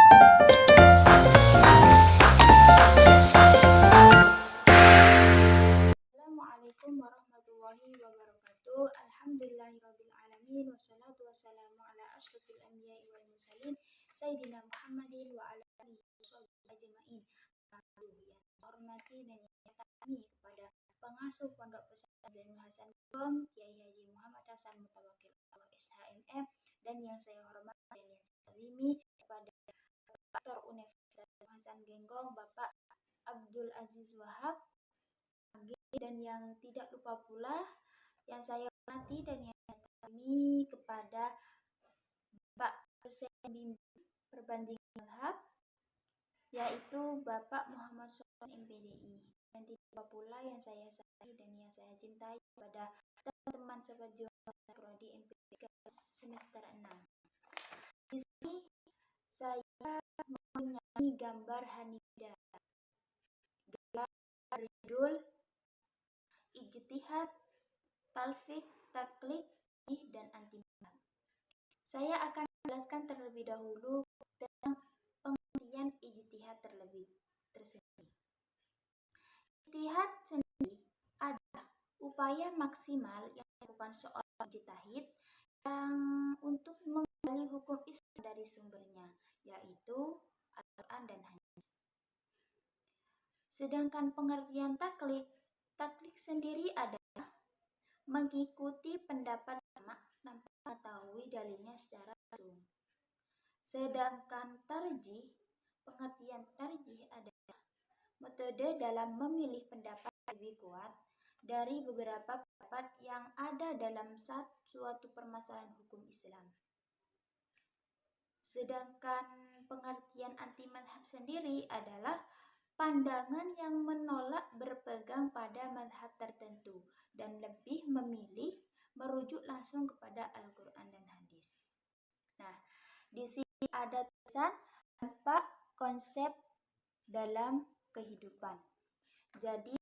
Assalamualaikum warahmatullahi wabarakatuh. Alhamdulillahirabbil alamin wassalatu wassalamu ala asyrofil anbiya'i wal mursalin sayyidina Muhammadin wa ala alihi washabbihi ajmain. Yang hormati dan yang kami kepada pengasuh Pondok Pesantren Zainul Hasan Gong, Kiai Haji Muhammad Hasan Mutawakil SHMM, dan yang saya hormati dan yang saya salimi kepada Rektor Universitas Hasan Genggong Bapak Abdul Aziz Wahab, dan yang tidak lupa pula yang saya hormati dan yang kami kepada Pak dosen bimbing perbandingan mazhab, yaitu Bapak Muhammad Sofwan MPDI, dan tidak lupa pula yang saya sayangi dan yang saya cintai kepada teman-teman sobat juang prodi MPDI semester 6. Di sini saya mempunyai gambar Hanidah, gambar judul Ijtihad, Talfiq, Taklid, dan Anti-Mazhab. Saya akan menjelaskan terlebih dahulu tentang pengertian ijtihad tersendiri. Ijtihad sendiri adalah upaya maksimal yang dilakukan seorang mujtahid yang untuk menggali hukum Islam dari sumbernya, yaitu Al-Quran dan Hadis. Sedangkan pengertian taklid sendiri adalah mengikuti pendapat ulama tanpa mengetahui dalilnya secara langsung. Sedangkan pengertian tarjih adalah metode dalam memilih pendapat lebih kuat dari beberapa pendapat yang ada dalam suatu permasalahan hukum Islam. Sedangkan pengertian anti-mazhab sendiri adalah pandangan yang menolak berpegang pada mazhab tertentu dan lebih memilih merujuk langsung kepada Al-Quran dan Hadis. Nah, di sini ada tulisan dampak konsep dalam kehidupan. Jadi,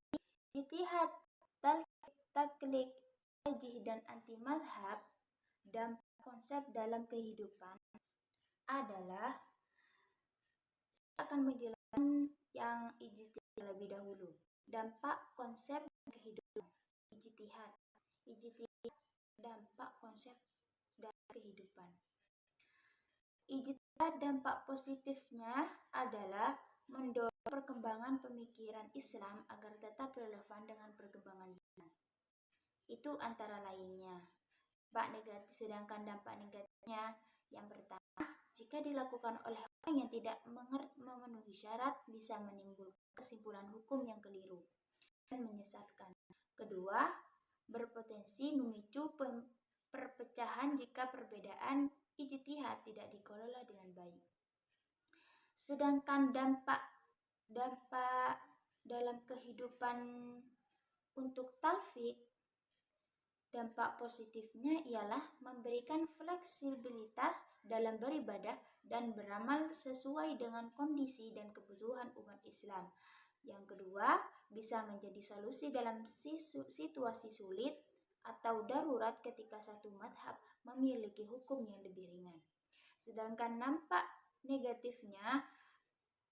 ijtihad, talfiq, taklid, tarjih, dan anti-mazhab, dampak konsep dalam kehidupan adalah akan menjelaskan yang ijtihad lebih dahulu. Dampak konsep kehidupan. Ijtihad, dampak konsep dalam kehidupan. Ijtihad dampak positifnya adalah mendorong perkembangan pemikiran Islam agar tetap relevan dengan perkembangan zaman. Itu antara lainnya. Sedangkan dampak negatifnya, yang pertama, jika dilakukan oleh orang yang tidak memenuhi syarat, bisa menimbulkan kesimpulan hukum yang keliru dan menyesatkan. Kedua, berpotensi memicu perpecahan jika perbedaan ijtihad tidak dikelola dengan baik. Sedangkan dampak dalam kehidupan untuk talfiq, dampak positifnya ialah memberikan fleksibilitas dalam beribadah dan beramal sesuai dengan kondisi dan kebutuhan umat Islam. Yang kedua, bisa menjadi solusi dalam situasi sulit atau darurat ketika satu mazhab memiliki hukum yang lebih ringan. Sedangkan dampak negatifnya,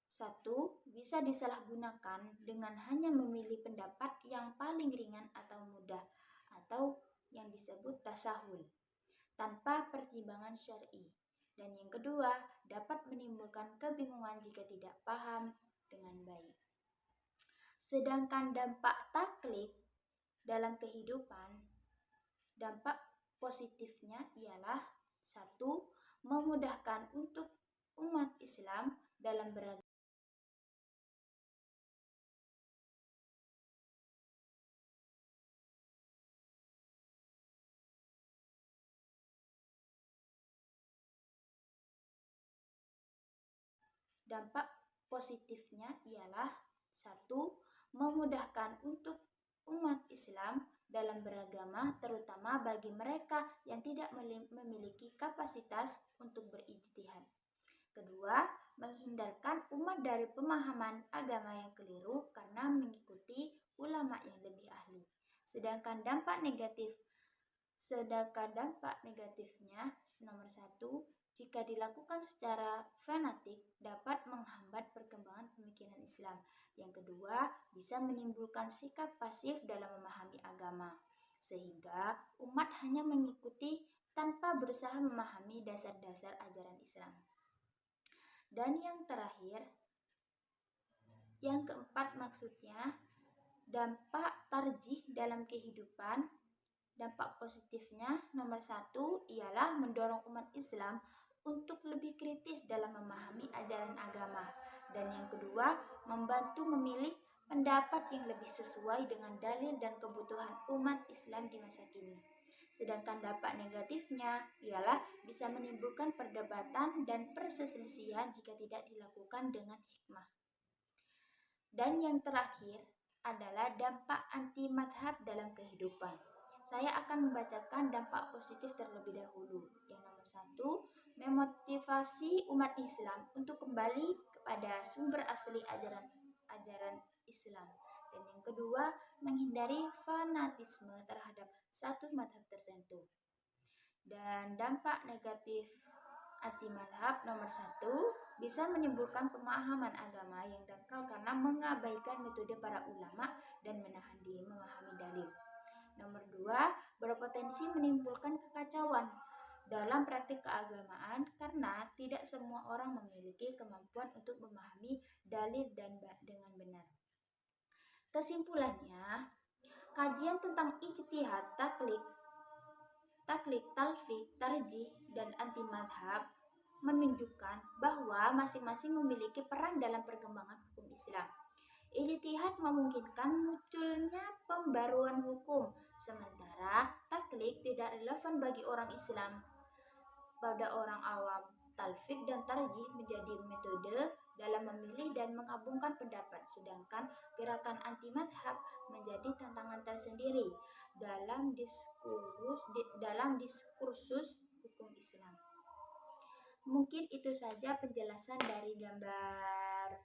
satu, bisa disalahgunakan dengan hanya memilih pendapat yang paling ringan atau mudah, atau yang disebut tasahul, tanpa pertimbangan syar'i. Dan yang kedua, dapat menimbulkan kebingungan jika tidak paham dengan baik. Sedangkan dampak taklid dalam kehidupan, dampak positifnya ialah satu, memudahkan untuk umat Islam dalam beragama. Dampak positifnya ialah satu, memudahkan untuk umat Islam dalam beragama, terutama bagi mereka yang tidak memiliki kapasitas untuk berijtihad. Kedua, menghindarkan umat dari pemahaman agama yang keliru karena mengikuti ulama yang lebih ahli. Sedangkan dampak negatifnya nomor satu, jika dilakukan secara fanatik dapat menghambat perkembangan pemikiran Islam. Yang kedua, bisa menimbulkan sikap pasif dalam memahami agama, sehingga umat hanya mengikuti tanpa berusaha memahami dasar-dasar ajaran Islam. Dan yang terakhir, yang keempat maksudnya, dampak tarjih dalam kehidupan. Dampak positifnya nomor satu ialah mendorong umat Islam untuk lebih kritis dalam memahami ajaran agama. Dan yang kedua, membantu memilih pendapat yang lebih sesuai dengan dalil dan kebutuhan umat Islam di masa kini. Sedangkan dampak negatifnya ialah bisa menimbulkan perdebatan dan perselisihan jika tidak dilakukan dengan hikmah. Dan yang terakhir adalah dampak anti madhab dalam kehidupan. Saya akan membacakan dampak positif terlebih dahulu. Yang nomor satu, memotivasi umat Islam untuk kembali kepada sumber asli ajaran Islam. Dan yang kedua, menghindari fanatisme terhadap satu madhab tertentu. Dan dampak negatif anti madhab nomor satu, bisa menimbulkan pemahaman agama yang dangkal karena mengabaikan metode para ulama dan menahan diri memahami dalil. Nomor dua, berpotensi menimbulkan kekacauan dalam praktik keagamaan karena tidak semua orang memiliki kemampuan untuk memahami dalil dengan benar. Kesimpulannya, kajian tentang ijtihad, taklid, talfik, tarjih, dan anti madhab menunjukkan bahwa masing-masing memiliki peran dalam perkembangan hukum Islam. Ijtihad memungkinkan munculnya pembaruan hukum, sementara taklid tidak relevan bagi orang Islam. Pada orang awam, talfik dan tarjih menjadi metode dalam memilih dan menggabungkan pendapat, sedangkan gerakan anti madhab menjadi tantangan tersendiri dalam diskursus hukum Islam. Mungkin itu saja penjelasan dari gambar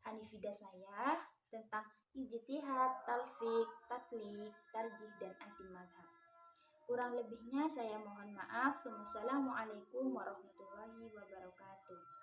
Hanifida saya tentang ijtihad, talfik, taklid, tarjih, dan anti madhab. Kurang lebihnya saya mohon maaf. Wassalamualaikum warahmatullahi wabarakatuh.